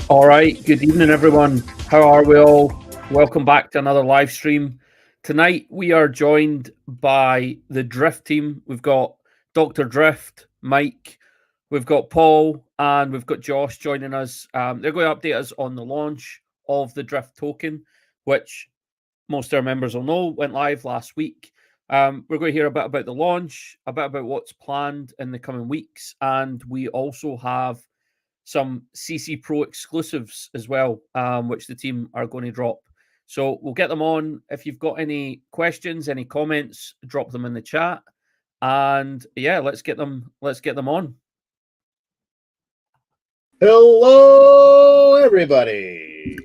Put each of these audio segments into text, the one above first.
All right, good evening, everyone. How are we all? Welcome back to another live stream. Tonight, we are joined by the Drift team. We've got Dr. Drift, Mike, we've got Paul, and we've got Josh joining us. They're going to update us on the launch of the Drift token, which most of our members will know went live last week. We're going to hear a bit about the launch, a bit about what's planned in the coming weeks, and we also have some CC Pro exclusives as well, which the team are going to drop. So we'll get them on. If you've got any questions, any comments, drop them in the chat. And yeah, let's get them on. Hello, everybody.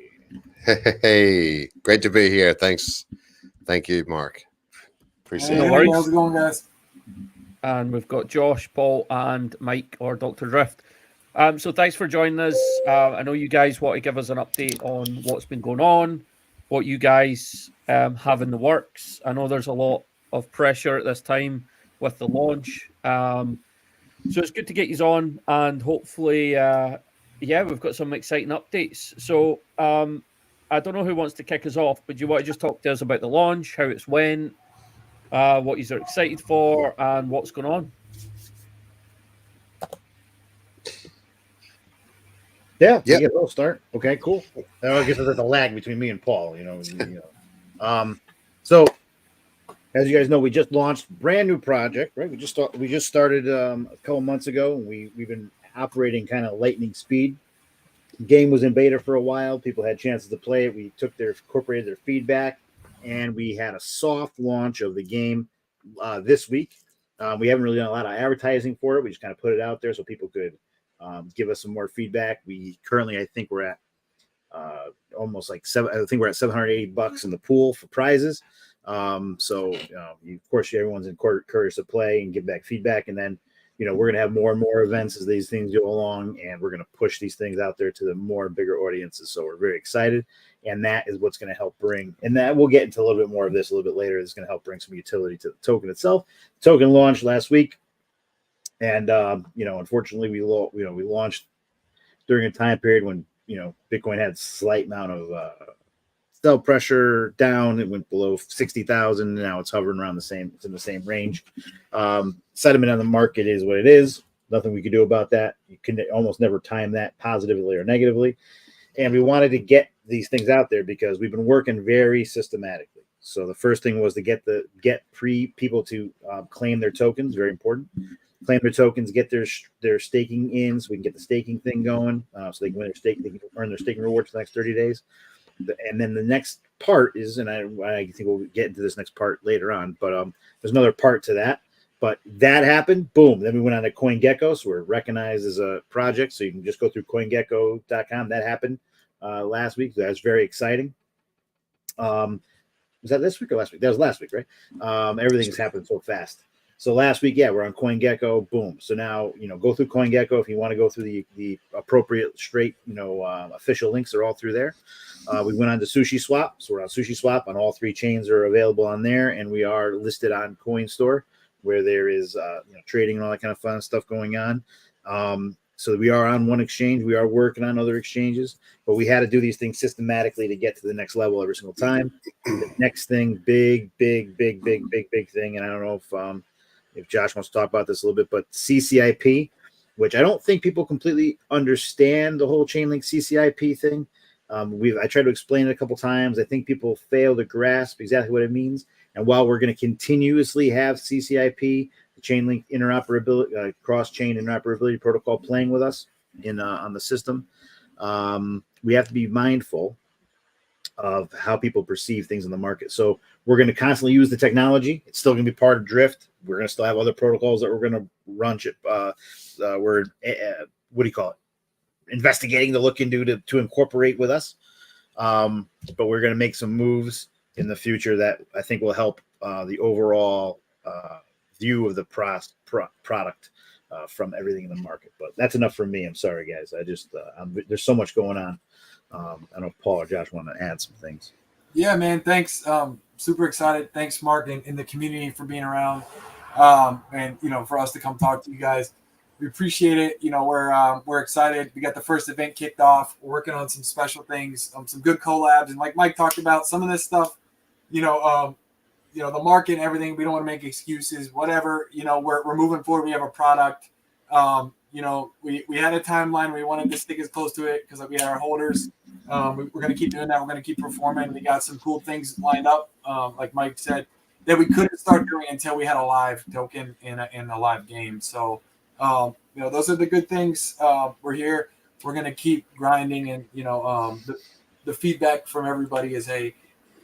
Hey, great to be here. Thanks. Thank you, Mark. Appreciate No it. worries. How's it going, guys? And we've got Josh, Paul, and Mike or Dr. Drift. So thanks for joining us. I know you guys want to give us an update on what's been going on, what you guys have in the works. I know there's a lot of pressure at this time with the launch. So it's good to get you on, and hopefully, we've got some exciting updates. So I don't know who wants to kick us off, but do you want to just talk to us about the launch, how it's went, what you are excited for, and what's going on? Yeah, we'll start. Okay, cool. I guess there's a lag between me and Paul, So, as you guys know, we just launched a brand new project, right? We just started a couple months ago. We've been operating kind of lightning speed. The game was in beta for a while. People had chances to play it. We incorporated their feedback, and we had a soft launch of the game this week. We haven't really done a lot of advertising for it. We just kind of put it out there so people could give us some more feedback. We currently, I think we're at almost like we're at $780 in the pool for prizes. So of course, everyone's encouraged to play and give back feedback. And then, we're going to have more and more events as these things go along, and we're going to push these things out there to the more and bigger audiences. So we're very excited. And that is what's going to help bring, and that we'll get into a little bit more of this a little bit later. It's going to help bring some utility to the token itself. The token launched last week. And, unfortunately, we launched during a time period when, Bitcoin had slight amount of sell pressure down. It went below 60,000. Now it's hovering around it's in the same range. Sentiment on the market is what it is. Nothing we can do about that. You can almost never time that positively or negatively. And we wanted to get these things out there because we've been working very systematically. So the first thing was to get people to claim their tokens. Very important. Claim their tokens, get their staking in, so we can get the staking thing going, so they can win their stake, they can earn their staking rewards for the next 30 days. And then the next part is, and I think we'll get into this next part later on, but there's another part to that. But that happened, boom. Then we went on to CoinGecko, so we're recognized as a project, so you can just go through CoinGecko.com. That happened last week. That was very exciting. Was that this week or last week? That was last week, right? Everything has happened so fast. So last week, we're on CoinGecko, boom. So now, go through CoinGecko if you want to go through the appropriate straight, official links are all through there. We went on to SushiSwap. So we're on SushiSwap on all three chains are available on there. And we are listed on CoinStore where there is, trading and all that kind of fun stuff going on. So we are on one exchange. We are working on other exchanges, but we had to do these things systematically to get to the next level every single time. The next thing, big thing. And I don't know if Josh wants to talk about this a little bit, but CCIP, which I don't think people completely understand the whole Chainlink CCIP thing. I tried to explain it a couple times. I think people fail to grasp exactly what it means. And while we're going to continuously have CCIP, the Chainlink interoperability, cross-chain interoperability protocol playing with us on the system, we have to be mindful of how people perceive things in the market. So we're going to constantly use the technology. It's still going to be part of Drift. We're going to still have other protocols that we're going to run. We're investigating to look into to incorporate with us. But we're going to make some moves in the future that I think will help the overall view of the product from everything in the market. But that's enough for me. I'm sorry, guys. There's so much going on. I don't know if Paul or Josh want to add some things. Yeah, man. Thanks. Super excited. Thanks, Mark, and the community for being around. And for us to come talk to you guys. We appreciate it. You know, we're excited. We got the first event kicked off. We're working on some special things, some good collabs, and like Mike talked about, some of this stuff. You know, the market and everything. We don't want to make excuses. Whatever. You know, we're moving forward. We have a product. You know, we had a timeline. We wanted to stick as close to it because we had our holders. We're going to keep doing that. We're going to keep performing. We got some cool things lined up, like Mike said, that we couldn't start doing until we had a live token in a live game. So, you know, those are the good things. We're here. We're going to keep grinding, and you know, the feedback from everybody is, hey,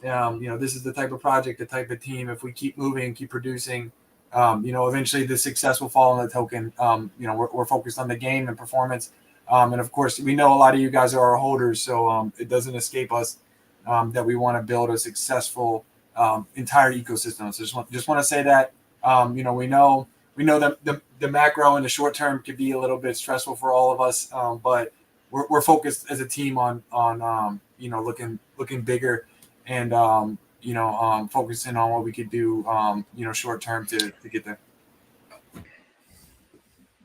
you know, this is the type of project, the type of team. If we keep moving, keep producing, you know, eventually the success will fall on the token. You know, we're focused on the game and performance. And of course, we know a lot of you guys are our holders, so it doesn't escape us that we want to build a successful entire ecosystem. So just want to say that, you know, we know that the macro in the short term could be a little bit stressful for all of us, but we're focused as a team on you know, looking bigger and you know, focusing on what we could do, you know, short term to get there.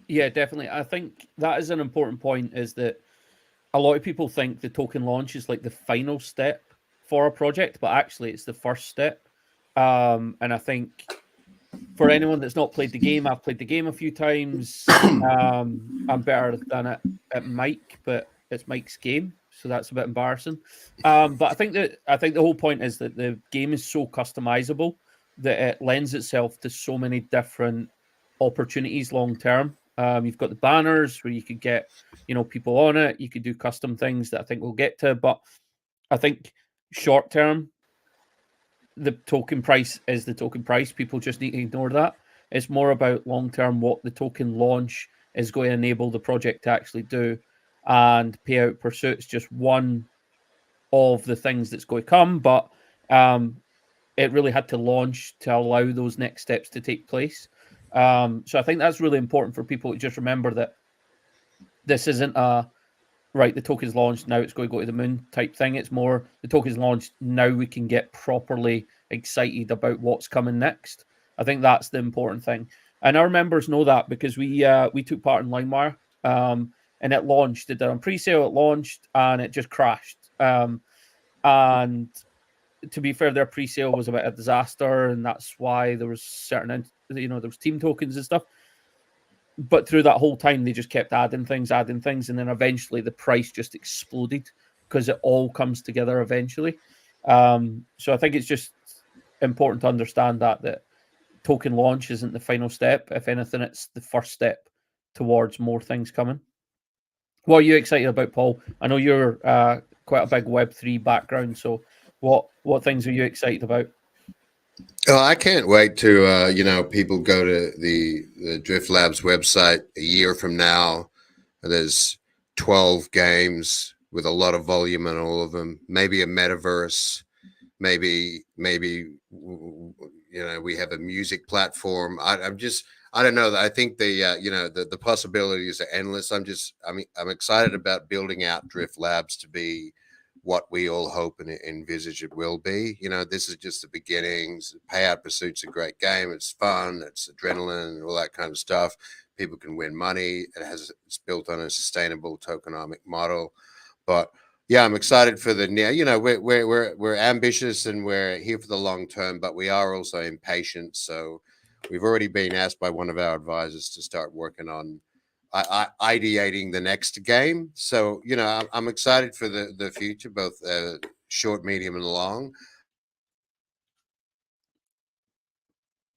Yeah, definitely. I think that is an important point, is that a lot of people think the token launch is like the final step for a project, but actually it's the first step. And I think for anyone that's not played the game, I've played the game a few times. I'm better than it at Mike, but it's Mike's game, so that's a bit embarrassing. But I think the whole point is that the game is so customizable that it lends itself to so many different opportunities long term. You've got the banners where you could get, you know, people on it. You could do custom things that I think we'll get to, but I think short term, the token price is the token price. People just need to ignore that. It's more about long term what the token launch is going to enable the project to actually do, and payout pursuit's just one of the things that's going to come. But it really had to launch to allow those next steps to take place. So I think that's really important for people to just remember that this isn't a right, the token's launched, now it's going to go to the moon type thing. It's more the token's launched, now we can get properly excited about what's coming next. I think that's the important thing. And our members know that because we took part in LimeWire, and it launched. It did on pre-sale, it launched, and it just crashed. And to be fair, their pre-sale was a bit of a disaster, and that's why there was certain, you know, there was team tokens and stuff. But through that whole time, they just kept adding things, and then eventually the price just exploded because it all comes together eventually. So I think it's just important to understand that token launch isn't the final step. If anything, it's the first step towards more things coming. What are you excited about, Paul? I know you're quite a big Web3 background, so what things are you excited about? Oh, I can't wait to you know, people go to the Drift Labs website a year from now. There's 12 games with a lot of volume in all of them. Maybe a metaverse. Maybe you know, we have a music platform. I don't know. I think the you know, the possibilities are endless. I'm excited about building out Drift Labs to be what we all hope and envisage it will be. You know, this is just the beginnings. Payout Pursuit's a great game. It's fun. It's adrenaline and all that kind of stuff. People can win money. It's built on a sustainable tokenomic model. But yeah, I'm excited for the near. You know, we're ambitious and we're here for the long term, but we are also impatient. So we've already been asked by one of our advisors to start working on ideating the next game. So, you know, I'm excited for the future, both short, medium, and long.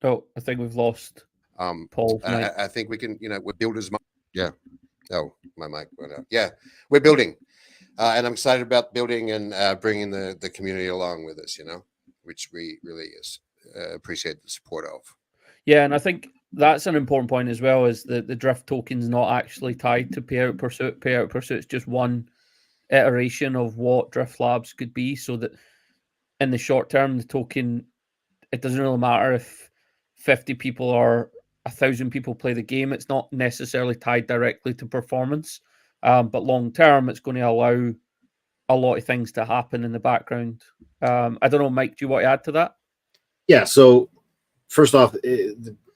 Oh, I think we've lost Paul. I think we can, you know, we're builders. Yeah. Oh, my mic went out. Yeah, we're building. And I'm excited about building and bringing the community along with us, you know, which we really appreciate the support of. Yeah, and I think that's an important point as well, is that the drift token's not actually tied to payout pursuit. Payout pursuit's just one iteration of what Drift Labs could be, so that in the short term, the token, it doesn't really matter if 50 people or 1,000 people play the game. It's not necessarily tied directly to performance. But long term, it's going to allow a lot of things to happen in the background. I don't know, Mike, do you want to add to that? Yeah. So first off,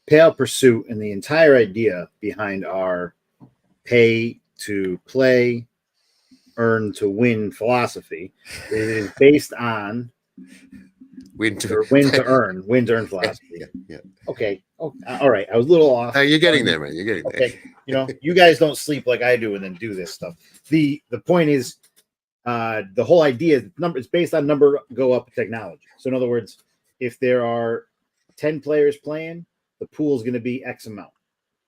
Payout Pursuit and the entire idea behind our pay to play, earn to win philosophy is based on win to earn philosophy. Yeah. Okay. Oh, all right. I was a little off. You're getting there, man. You're getting there. Okay. You guys don't sleep like I do and then do this stuff. The point is, the whole idea is it's based on number go up technology. So in other words, if there are 10 players playing, the pool is going to be X amount.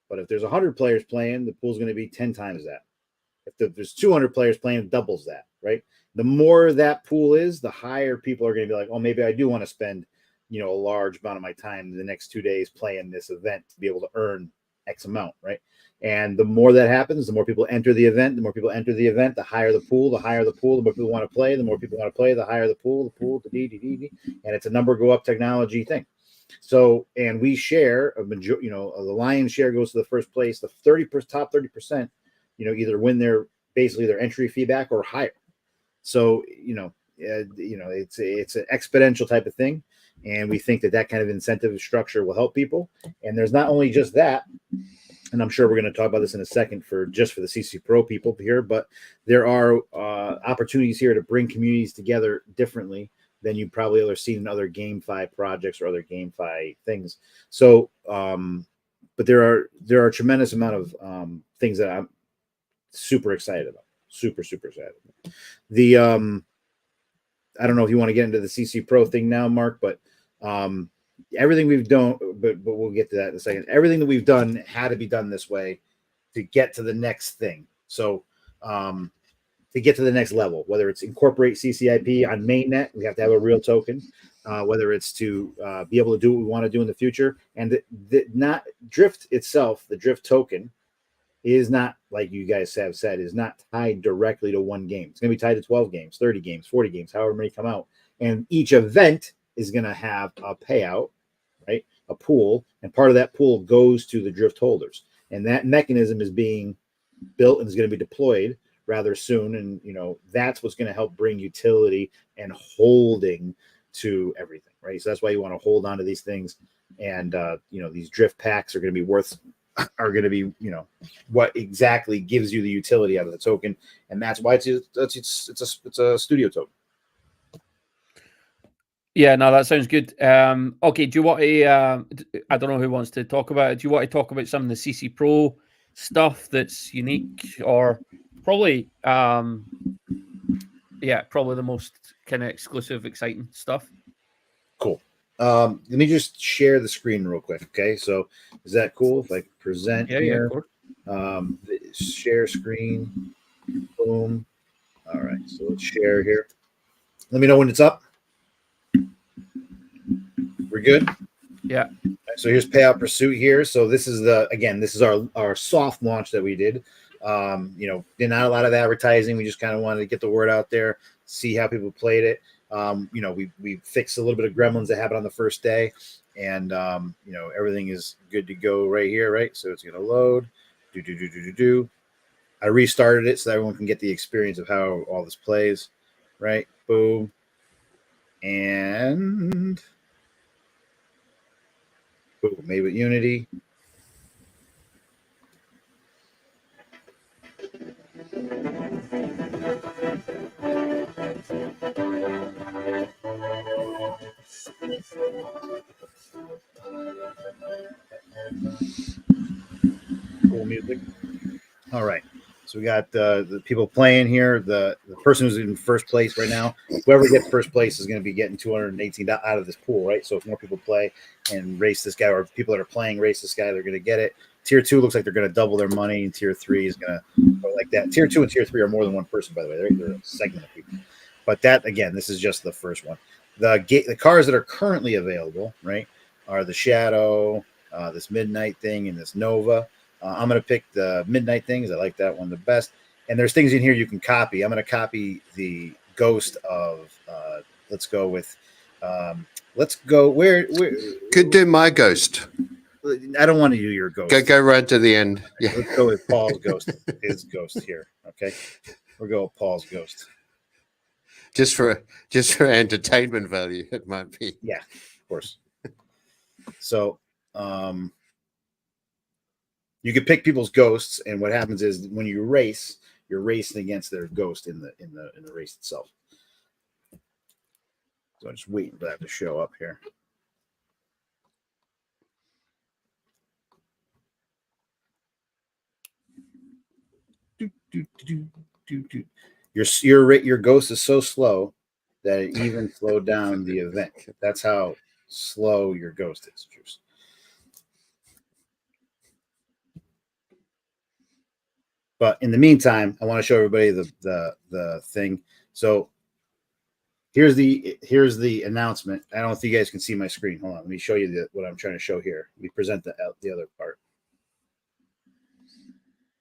But if there's 100 players playing, the pool is going to be 10 times that. If there's 200 players playing, it doubles that, right? The more that pool is, the higher people are going to be like, oh, maybe I do want to spend, a large amount of my time the next 2 days playing this event to be able to earn X amount, right? And the more that happens, the more people enter the event. The more people enter the event, the higher the pool. The higher the pool, the more people want to play. The more people want to play, the higher the pool. And it's a number go up technology thing. So, and we share a majority. The lion's share goes to the first place. The top 30%, either win their entry fee back or higher. So, it's an exponential type of thing. And we think that kind of incentive structure will help people. And there's not only just that, and I'm sure we're going to talk about this in a second for the CC Pro people here, but there are opportunities here to bring communities together differently than you probably ever seen in other GameFi projects or other GameFi things. So, but there are a tremendous amount of things that I'm super excited about. Super, super excited. I don't know if you want to get into the CC Pro thing now, Mark, but everything we've done, but we'll get to that in a second. Everything that we've done had to be done this way to get to the next thing. So to get to the next level, whether it's incorporate CCIP on mainnet, we have to have a real token. Whether it's to be able to do what we want to do in the future, and not Drift itself, the Drift token is not, like you guys have said, is not tied directly to one game. It's going to be tied to 12 games, 30 games, 40 games, however many come out. And each event is going to have a payout, right? A pool. And part of that pool goes to the Drift holders. And that mechanism is being built and is going to be deployed rather soon. And, that's what's going to help bring utility and holding to everything, right? So that's why you want to hold on to these things. And, these Drift packs are going to be what exactly gives you the utility out of the token, and that's why it's a studio token. Yeah, no, that sounds good. Okay, do you want to? I don't know who wants to talk about it. Do you want to talk about some of the CC Pro stuff that's unique, or probably, probably the most kind of exclusive, exciting stuff? Cool. Let me just share the screen real quick. Okay, so is that cool if I present here? Share screen. Boom. All right, so let's share here. Let me know when it's up. We're good. Yeah. So here's Payout Pursuit here. So this is our soft launch that we did. Did not a lot of advertising. We just kind of wanted to get the word out there, see how people played it. We fixed a little bit of gremlins that happened on the first day, and everything is good to go right here, right? So it's gonna load. I restarted it so that everyone can get the experience of how all this plays, right? Boom, and boom, made with Unity. Cool music. All right. So we got the people playing here. The person who's in first place right now, whoever gets first place is going to be getting 218 out of this pool, right? So if more people play and race this guy, or people that are playing race this guy, they're going to get it. Tier 2 looks like they're going to double their money, and Tier 3 is going to go like that. Tier 2 and Tier 3 are more than one person, by the way. They're a segment of people. But that, again, this is just the first one. The cars that are currently available, right, are the Shadow, this Midnight thing, and this Nova. I'm going to pick the Midnight things. I like that one the best. And there's things in here you can copy. I'm going to copy the Ghost of, let's go with, where Could do my Ghost. I don't want to do your Ghost. Go right to the end. Yeah. Let's go with Paul's Ghost. His Ghost here. Okay. We'll go with Paul's Ghost. Just for entertainment value, it might be. Yeah, of course. So, You can pick people's ghosts, and what happens is when you race, you're racing against their ghost in the race itself. So I'm just waiting for that to show up here. Your ghost is so slow that it even slowed down the event. That's how slow your ghost is, Juice. But in the meantime, I want to show everybody the thing. So here's the announcement. I don't know if you guys can see my screen. Hold on, let me show you what I'm trying to show here. Let me present the other part.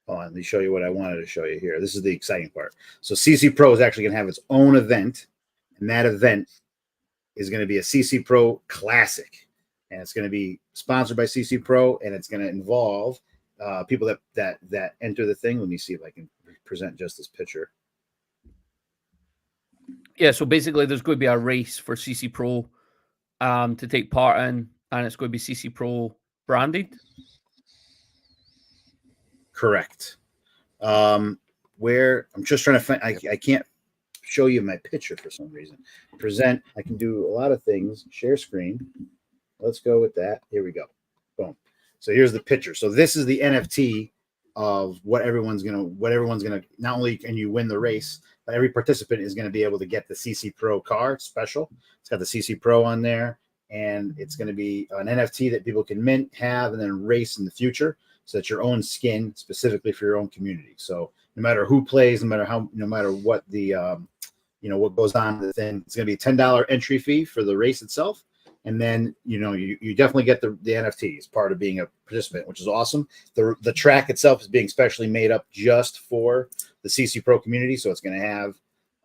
Hold on, let me show you what I wanted to show you here. This is the exciting part. So CC Pro is actually going to have its own event, and that event is going to be a CC Pro Classic, and it's going to be sponsored by CC Pro, and it's going to involve people that enter the thing. Let me see if I can present just this picture. Yeah, so basically there's going to be a race for CC Pro to take part in, and it's going to be CC Pro branded. Correct. Where I'm just trying to find, I can't show you my picture for some reason. Present, I can do a lot of things. Share screen. Let's go with that. Here we go. Boom. So here's the picture. So this is the NFT of what everyone's gonna. Not only can you win the race, but every participant is gonna be able to get the CC Pro car special. It's got the CC Pro on there, and it's gonna be an NFT that people can mint, have, and then race in the future. So it's your own skin specifically for your own community. So no matter who plays, no matter what the what goes on in the thing, it's gonna be a $10 entry fee for the race itself. And then, you definitely get the NFT as part of being a participant, which is awesome. The track itself is being specially made up just for the CC Pro community. So it's going to have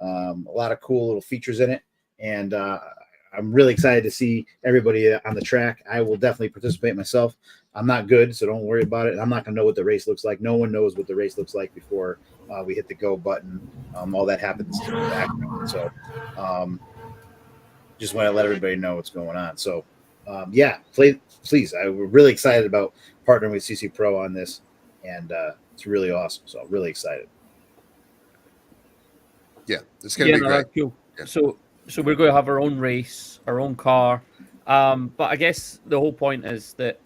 a lot of cool little features in it. And I'm really excited to see everybody on the track. I will definitely participate myself. I'm not good, so don't worry about it. I'm not going to know what the race looks like. No one knows what the race looks like before we hit the go button. All that happens in the background. So, just want to let everybody know what's going on. So, please. We're really excited about partnering with CC Pro on this, and it's really awesome. So, I'm really excited. Yeah, it's going to be great. Cool. Yeah. So we're going to have our own race, our own car. But I guess the whole point is that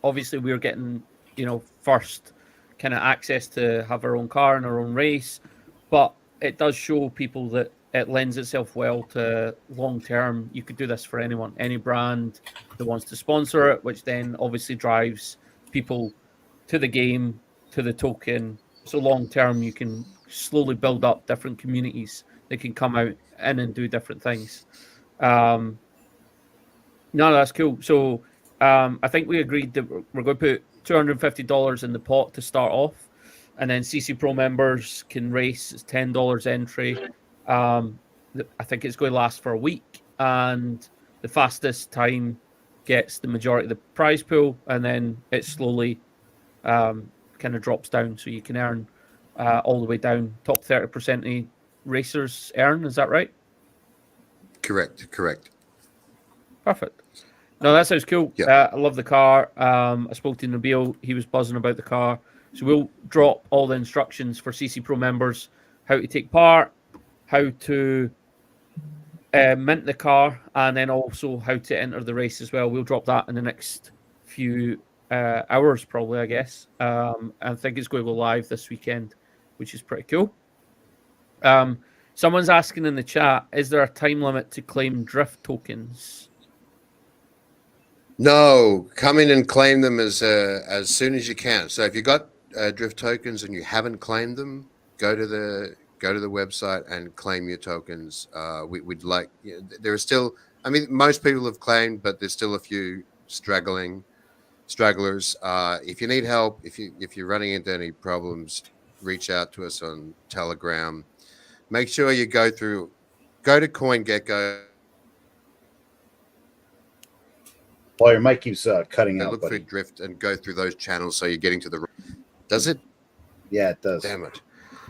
obviously we're getting, first kind of access to have our own car and our own race, but it does show people that it lends itself well to long term. You could do this for anyone, any brand that wants to sponsor it, which then obviously drives people to the game, to the token. So long term, you can slowly build up different communities that can come out in and do different things. No, that's cool. So I think we agreed that we're going to put $250 in the pot to start off, and then CC Pro members can race. It's $10 entry. I think it's going to last for a week, and the fastest time gets the majority of the prize pool, and then it slowly kind of drops down, so you can earn all the way down. Top 30% of racers earn. Is that right? Correct. Perfect. No, that sounds cool. Yeah. I love the car. I spoke to Nabil. He was buzzing about the car. So we'll drop all the instructions for CC Pro members, how to take part, how to mint the car, and then also how to enter the race as well. We'll drop that in the next few hours, probably, I guess. I think it's going to go live this weekend, which is pretty cool. Someone's asking in the chat, is there a time limit to claim drift tokens? No, come in and claim them as soon as you can. So if you got drift tokens and you haven't claimed them, go to the website and claim your tokens. We'd like. There are still. I mean, most people have claimed, but there's still a few stragglers. If you need help, if you're running into any problems, reach out to us on Telegram. Make sure you go to CoinGecko. Well, your mic keeps cutting out. Look buddy. for drift and go through those channels so you're getting to the. Does it? Yeah, it does. Damn it.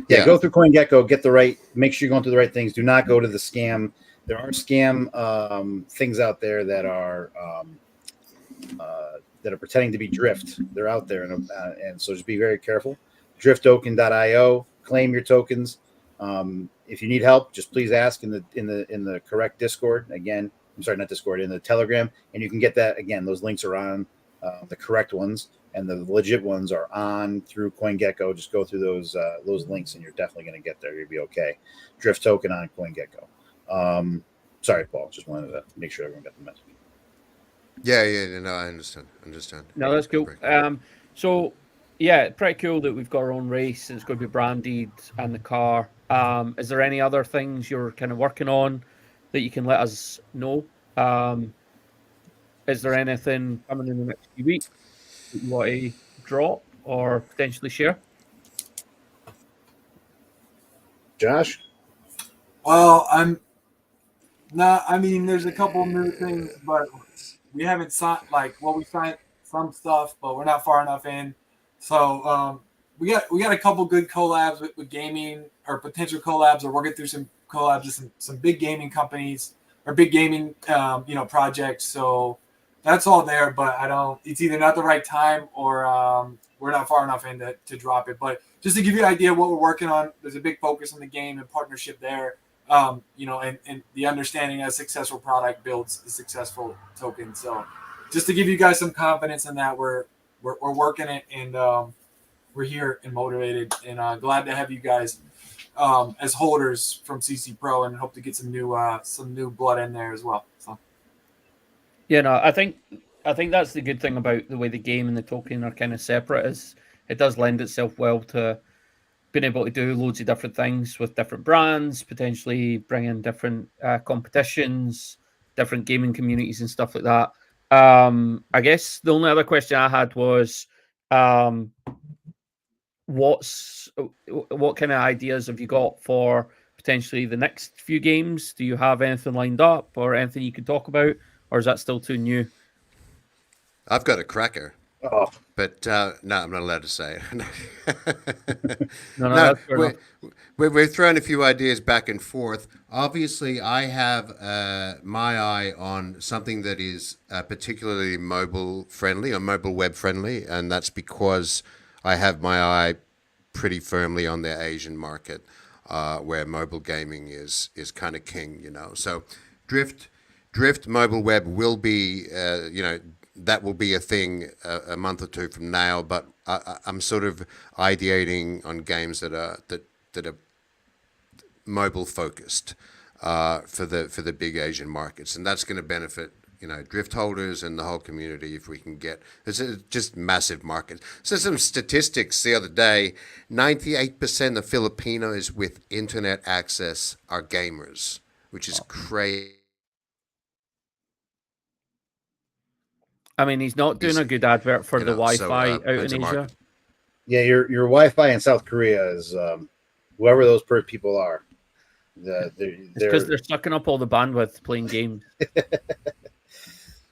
Yeah, go through CoinGecko, make sure you're going through the right things. Do not go to the scam. There are scam things out there that are that are pretending to be drift. They're out there, and so just be very careful. Drifttoken.io, claim your tokens. If you need help, just please ask in the correct Discord. Again, I'm sorry, not Discord, in the Telegram, and you can get that. Again, those links are on the correct ones, and the legit ones are on through CoinGecko. Just go through those links, and you're definitely going to get there. You'll be okay. Drift token on CoinGecko. Sorry, Paul. Just wanted to make sure everyone got the message. Yeah, no, I understand. No, that's cool. So yeah, pretty cool that we've got our own race and it's going to be branded and the car. Is there any other things you're kind of working on that you can let us know? Is there anything coming in the next few weeks that you want to drop or potentially share? Josh? Well, there's a couple new things, but we haven't signed. We signed some stuff, but we're not far enough in. So we got a couple good collabs with gaming or potential collabs. We're working through some collabs with some big gaming companies or big gaming projects. So that's all there, but it's either not the right time or we're not far enough in to drop it. But just to give you an idea of what we're working on, there's a big focus on the game and partnership there. And the understanding that a successful product builds a successful token. So just to give you guys some confidence in that, we're working it, and we're here and motivated, and glad to have you guys as holders from CC Pro, and hope to get some new blood in there as well. So Yeah, no, I think that's the good thing about the way the game and the token are kind of separate, is it does lend itself well to being able to do loads of different things with different brands, potentially bring in different competitions, different gaming communities and stuff like that. I guess the only other question I had was, what kind of ideas have you got for potentially the next few games? Do you have anything lined up or anything you could talk about, or is that still too new? I've got a cracker. Oh, But no, I'm not allowed to say it. No, that's fair enough. We're throwing a few ideas back and forth. Obviously, I have my eye on something that is particularly mobile friendly or mobile web friendly, and that's because I have my eye pretty firmly on the Asian market, where mobile gaming is kind of king, So Drift mobile web will be, that will be a thing a month or two from now. But I'm sort of ideating on games that are mobile focused for the big Asian markets, and that's going to benefit Drift holders and the whole community if we can get. It's just massive market. So some statistics the other day: 98% of Filipinos with internet access are gamers, which is crazy. I mean, he's not doing a good advert for the Wi-Fi out in Asia. Market. Yeah, your Wi-Fi in South Korea is whoever those people are. It's because they're sucking up all the bandwidth playing games.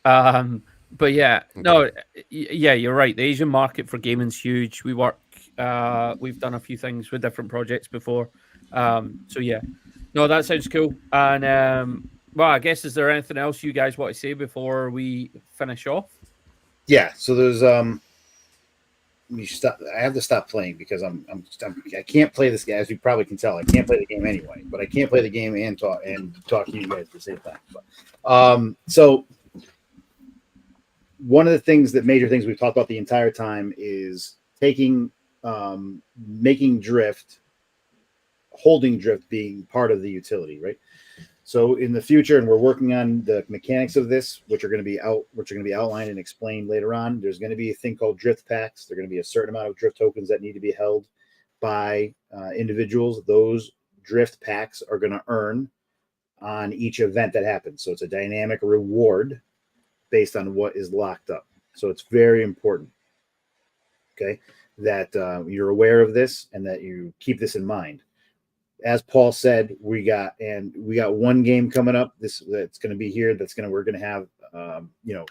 But yeah, no, yeah, you're right. The Asian market for gaming's huge. We've done a few things with different projects before. So yeah, no, that sounds cool. And well, I guess, is there anything else you guys want to say before we finish off? Yeah, so there's you stop. I have to stop playing because I can't play this game, as you probably can tell. I can't play the game anyway, but I can't play the game and talk to you guys at the same time. But, so one of the major things we've talked about the entire time is making Drift, holding Drift being part of the utility, right? So in the future, and we're working on the mechanics of this, which are going to be outlined and explained later on. There's going to be a thing called Drift packs. There's going to be a certain amount of Drift tokens that need to be held by individuals. Those Drift packs are going to earn on each event that happens. So it's a dynamic reward based on what is locked up. So it's very important, okay, that you're aware of this and that you keep this in mind. As Paul said, we got one game coming up. That's going to be here. We're going to have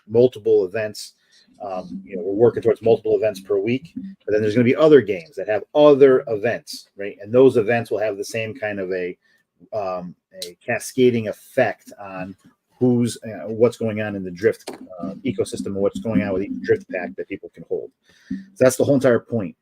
multiple events. We're working towards multiple events per week. But then there's going to be other games that have other events, right? And those events will have the same kind of a cascading effect on who's what's going on in the drift ecosystem and what's going on with each drift pack that people can hold. So that's the whole entire point,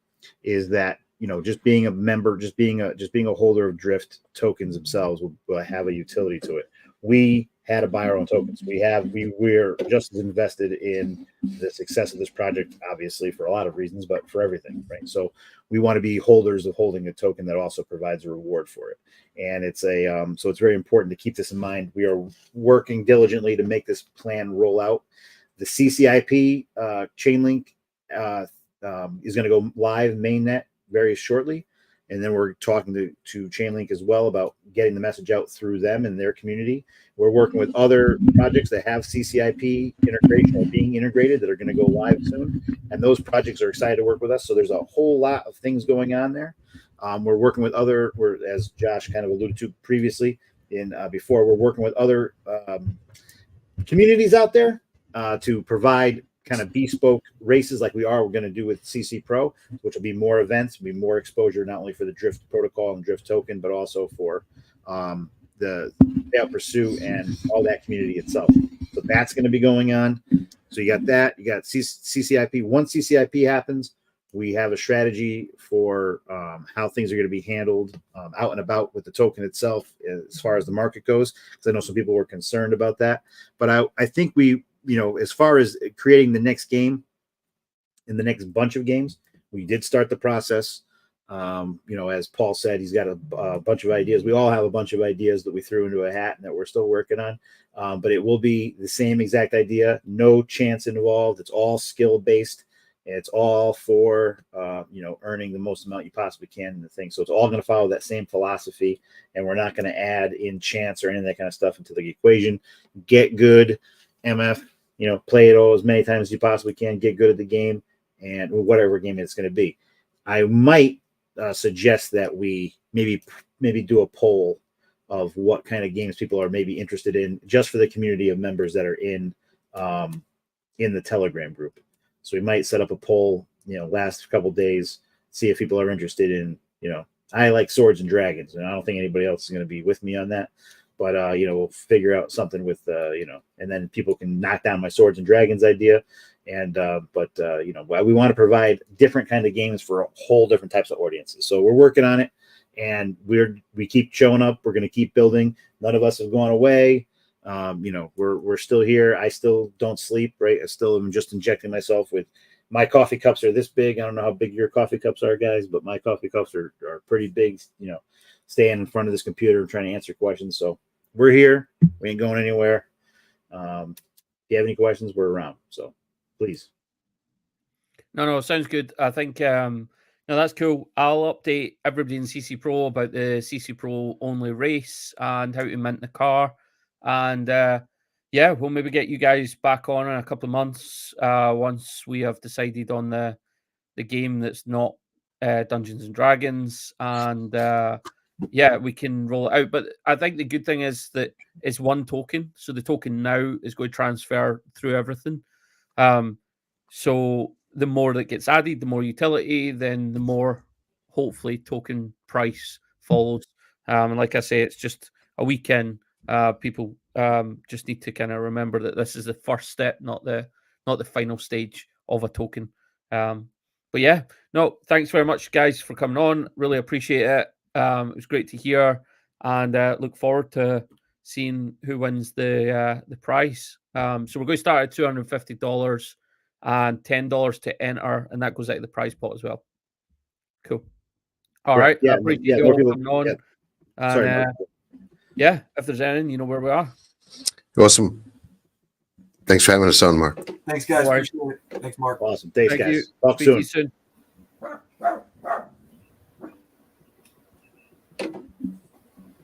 is that, you know, just being a member, just being a holder of drift tokens themselves will have a utility to it. We had to buy our own tokens. We're just as invested in the success of this project, obviously for a lot of reasons, but for everything, right? So we want to be holders of holding a token that also provides a reward for it. And it's so it's very important to keep this in mind. We are working diligently to make this plan roll out. The CCIP Chainlink is going to go live mainnet very shortly. And then we're talking to Chainlink as well about getting the message out through them and their community. We're working with other projects that have CCIP integration or being integrated that are going to go live soon. And those projects are excited to work with us. So there's a whole lot of things going on there. We're working with as Josh kind of alluded to previously before, we're working with other communities out there to provide kind of bespoke races like we're going to do with CC Pro, which will be more events, be more exposure, not only for the drift protocol and drift token, but also for the Payout Pursuit and all that community itself. So that's going to be going on. So you got that, you got CCIP. Once CCIP happens, we have a strategy for how things are going to be handled out and about with the token itself as far as the market goes, because I know some people were concerned about that. But I think we, you know, as far as creating the next game and the next bunch of games, we did start the process. You know, as Paul said, he's got a bunch of ideas. We all have a bunch of ideas that we threw into a hat and that we're still working on. But it will be the same exact idea. No chance involved. It's all skill based. It's all for, you know, earning the most amount you possibly can in the thing. So it's all going to follow that same philosophy. And we're not going to add in chance or any of that kind of stuff into the equation. Get good. MF, you know, play it all as many times as you possibly can, get good at the game, and whatever game it's going to be. I might suggest that we maybe do a poll of what kind of games people are maybe interested in, just for the community of members that are in the Telegram group. So we might set up a poll, you know, last couple days, see if people are interested in, you know, I like Swords and Dragons, and I don't think anybody else is going to be with me on that. But, you know, we'll figure out something with, you know, and then people can knock down my Swords and Dragons idea. And, you know, we want to provide different kind of games for a whole different types of audiences. So we're working on it, and we keep showing up. We're going to keep building. None of us have gone away. You know, we're still here. I still don't sleep, right? I still am just injecting myself with, my coffee cups are this big. I don't know how big your coffee cups are, guys, but my coffee cups are pretty big, you know, staying in front of this computer and trying to answer questions. So we're here. We ain't going anywhere. If you have any questions, we're around. So please. No, sounds good. I think no, that's cool. I'll update everybody in CC Pro about the CC Pro only race and how to mint the car. And yeah, we'll maybe get you guys back on in a couple of months once we have decided on the game that's not Dungeons and Dragons, and yeah, we can roll it out. But I think the good thing is that it's one token, so the token now is going to transfer through everything. So the more that gets added, the more utility, then the more hopefully token price follows. And like I say, it's just a weekend. People just need to kind of remember that this is the first step, not the final stage of a token. But yeah, no, thanks very much, guys, for coming on. Really appreciate it. It was great to hear, and look forward to seeing who wins the prize. So we're going to start at $250 and $10 to enter, and that goes out of the prize pot as well. Cool. All right. Yeah, I appreciate yeah, you more all people. coming on. Yeah. And, Sorry, yeah, if there's anything, you know where we are. Awesome. Thanks for having us on, Mark. Thanks, guys. No worries. Appreciate it. Thanks, Mark. Awesome. Thanks, Thank guys. you. Talk Speak to soon. you soon.